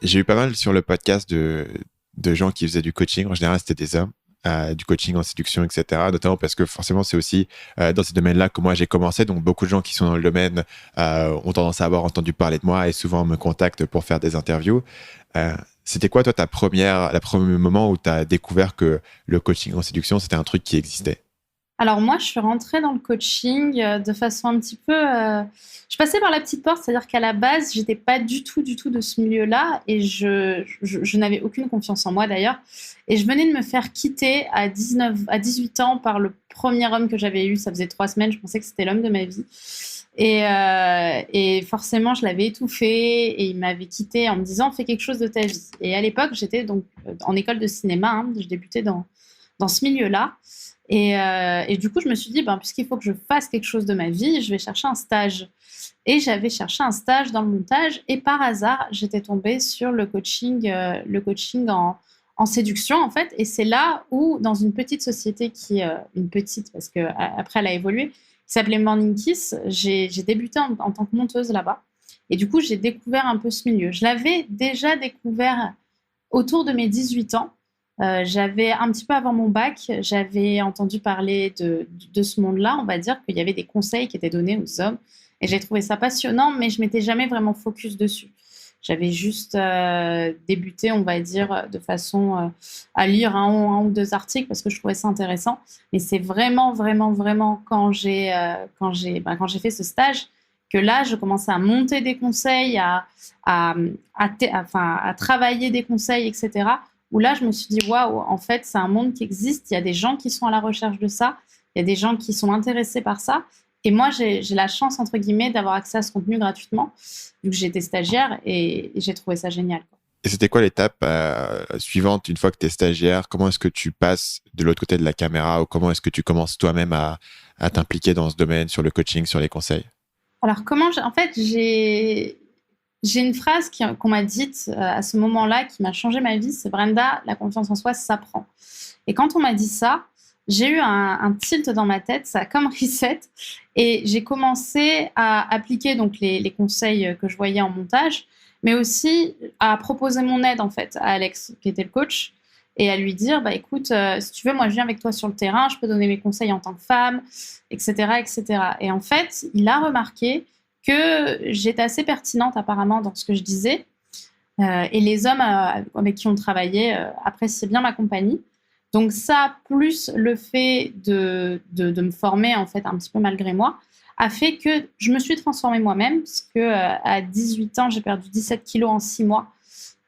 J'ai eu pas mal sur le podcast de gens qui faisaient du coaching. En général, c'était des hommes. Du coaching en séduction, etc. Notamment parce que forcément, c'est aussi dans ces domaines-là que moi j'ai commencé. Donc, beaucoup de gens qui sont dans le domaine ont tendance à avoir entendu parler de moi et souvent me contactent pour faire des interviews. Euh, C'était quoi, toi, la premier moment où tu as découvert que le coaching en séduction, c'était un truc qui existait? Alors moi, je suis rentrée dans le coaching de façon un petit peu. Je passais par la petite porte, c'est-à-dire qu'à la base, j'étais pas du tout de ce milieu-là et je n'avais aucune confiance en moi d'ailleurs. Et je venais de me faire quitter à 19, à 18 ans par le premier homme que j'avais eu. Ça faisait 3 semaines, je pensais que c'était l'homme de ma vie. Et forcément, je l'avais étouffé et il m'avait quitté en me disant fais quelque chose de ta vie. Et à l'époque, j'étais donc en école de cinéma, hein, je débutais dans ce milieu-là. Et du coup, je me suis dit, ben, puisqu'il faut que je fasse quelque chose de ma vie, je vais chercher un stage. Et j'avais cherché un stage dans le montage. Et par hasard, j'étais tombée sur le coaching en séduction, en fait. Et c'est là où, dans une petite société une petite, parce qu'après, elle a évolué, qui s'appelait Morning Kiss, j'ai débuté en tant que monteuse là-bas. Et du coup, j'ai découvert un peu ce milieu. Je l'avais déjà découvert autour de mes 18 ans. J'avais un petit peu avant mon bac, j'avais entendu parler de ce monde-là, on va dire qu'il y avait des conseils qui étaient donnés aux hommes et j'ai trouvé ça passionnant, mais je m'étais jamais vraiment focus dessus. J'avais juste débuté, on va dire, de façon à lire un ou deux articles parce que je trouvais ça intéressant. Mais c'est vraiment, vraiment, vraiment quand j'ai fait ce stage que là, je commençais à monter des conseils, enfin, à travailler des conseils, etc. Où là, je me suis dit, waouh, en fait, c'est un monde qui existe. Il y a des gens qui sont à la recherche de ça. Il y a des gens qui sont intéressés par ça. Et moi, j'ai la chance, entre guillemets, d'avoir accès à ce contenu gratuitement, vu que j'étais stagiaire et j'ai trouvé ça génial, quoi. Et c'était quoi l'étape suivante une fois que tu es stagiaire? Comment est-ce que tu passes de l'autre côté de la caméra ou comment est-ce que tu commences toi-même à t'impliquer dans ce domaine, sur le coaching, sur les conseils? Alors, en fait, j'ai une phrase qu'on m'a dite à ce moment-là qui m'a changé ma vie. C'est Brenda, la confiance en soi ça s'apprend. Et quand on m'a dit ça, j'ai eu un tilt dans ma tête, ça a comme reset. Et j'ai commencé à appliquer donc les conseils que je voyais en montage, mais aussi à proposer mon aide en fait à Alex, qui était le coach, et à lui dire, bah écoute, si tu veux, moi je viens avec toi sur le terrain, je peux donner mes conseils en tant que femme, etc., etc. Et cetera. Et en fait, il a remarqué que j'étais assez pertinente apparemment dans ce que je disais. Et les hommes avec qui on travaillait appréciaient bien ma compagnie. Donc ça, plus le fait de me former en fait un petit peu malgré moi, a fait que je me suis transformée moi-même, parce que à 18 ans, j'ai perdu 17 kilos en 6 mois,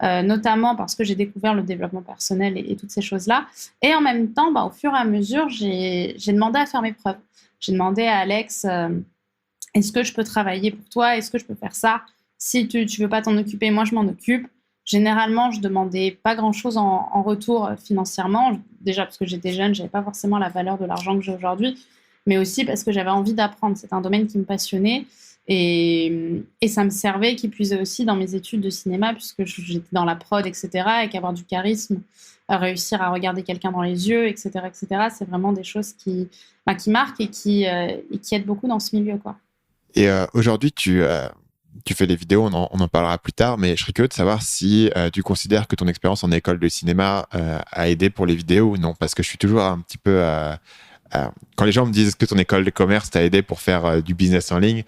notamment parce que j'ai découvert le développement personnel et toutes ces choses-là. Et en même temps, bah, au fur et à mesure, j'ai demandé à faire mes preuves. J'ai demandé à Alex, est-ce que je peux travailler pour toi? Est-ce que je peux faire ça? Si tu ne veux pas t'en occuper, moi je m'en occupe. Généralement, je demandais pas grand-chose en retour financièrement. Déjà parce que j'étais jeune, j'avais pas forcément la valeur de l'argent que j'ai aujourd'hui, mais aussi parce que j'avais envie d'apprendre. C'est un domaine qui me passionnait et ça me servait, qui puisait aussi dans mes études de cinéma, puisque j'étais dans la prod, etc. Et qu'avoir du charisme, réussir à regarder quelqu'un dans les yeux, etc., c'est vraiment des choses qui marquent et qui aident beaucoup dans ce milieu, quoi. Et aujourd'hui, tu fais des vidéos, on en parlera plus tard, mais je serais curieux de savoir si tu considères que ton expérience en école de cinéma a aidé pour les vidéos ou non, parce que je suis toujours un petit peu... quand les gens me disent que ton école de commerce t'a aidé pour faire du business en ligne,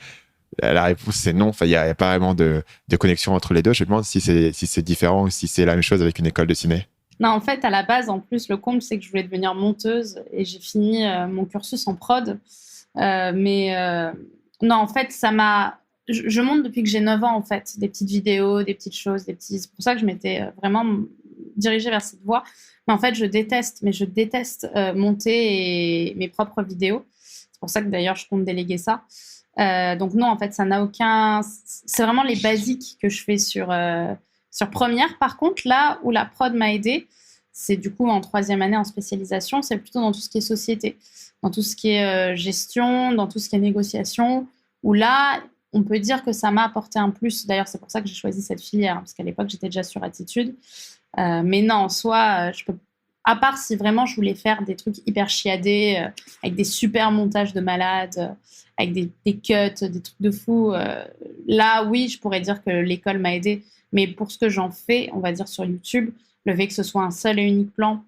la réponse c'est non. Enfin, y a pas vraiment de connexion entre les deux. Je me demande si c'est différent ou si c'est la même chose avec une école de ciné. Non, en fait, à la base, en plus, le comble, c'est que je voulais devenir monteuse et j'ai fini mon cursus en prod. Mais non, en fait, je monte depuis que j'ai 9 ans, en fait, des petites vidéos, des petites choses, C'est pour ça que je m'étais vraiment dirigée vers cette voie. Mais en fait, je déteste monter mes propres vidéos. C'est pour ça que d'ailleurs, je compte déléguer ça. Donc non, en fait, ça n'a aucun... C'est vraiment les basiques que je fais sur Première. Par contre, là où la prod m'a aidée, c'est du coup en troisième année en spécialisation, c'est plutôt dans tout ce qui est société, dans tout ce qui est gestion, dans tout ce qui est négociation, où là, on peut dire que ça m'a apporté un plus. D'ailleurs, c'est pour ça que j'ai choisi cette filière, hein, parce qu'à l'époque, j'étais déjà sur Attitude. Mais non, en soi, je peux... À part si vraiment je voulais faire des trucs hyper chiadés, avec des super montages de malades, avec des cuts, des trucs de fou, là, oui, je pourrais dire que l'école m'a aidé. Mais pour ce que j'en fais, on va dire sur YouTube, le fait que ce soit un seul et unique plan,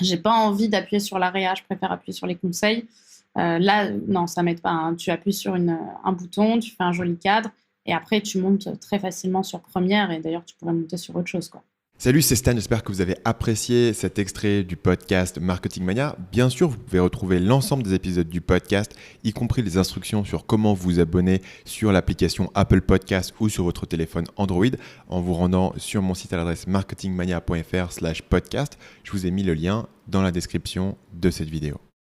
j'ai pas envie d'appuyer sur l'AREA, je préfère appuyer sur les conseils. Là, non, ça m'aide pas, hein. Tu appuies sur un bouton, tu fais un joli cadre et après tu montes très facilement sur Première et d'ailleurs tu pourrais monter sur autre chose, quoi. Salut, c'est Stan, j'espère que vous avez apprécié cet extrait du podcast Marketing Mania. Bien sûr, vous pouvez retrouver l'ensemble des épisodes du podcast, y compris les instructions sur comment vous abonner sur l'application Apple Podcast ou sur votre téléphone Android en vous rendant sur mon site à l'adresse marketingmania.fr/podcast. Je vous ai mis le lien dans la description de cette vidéo.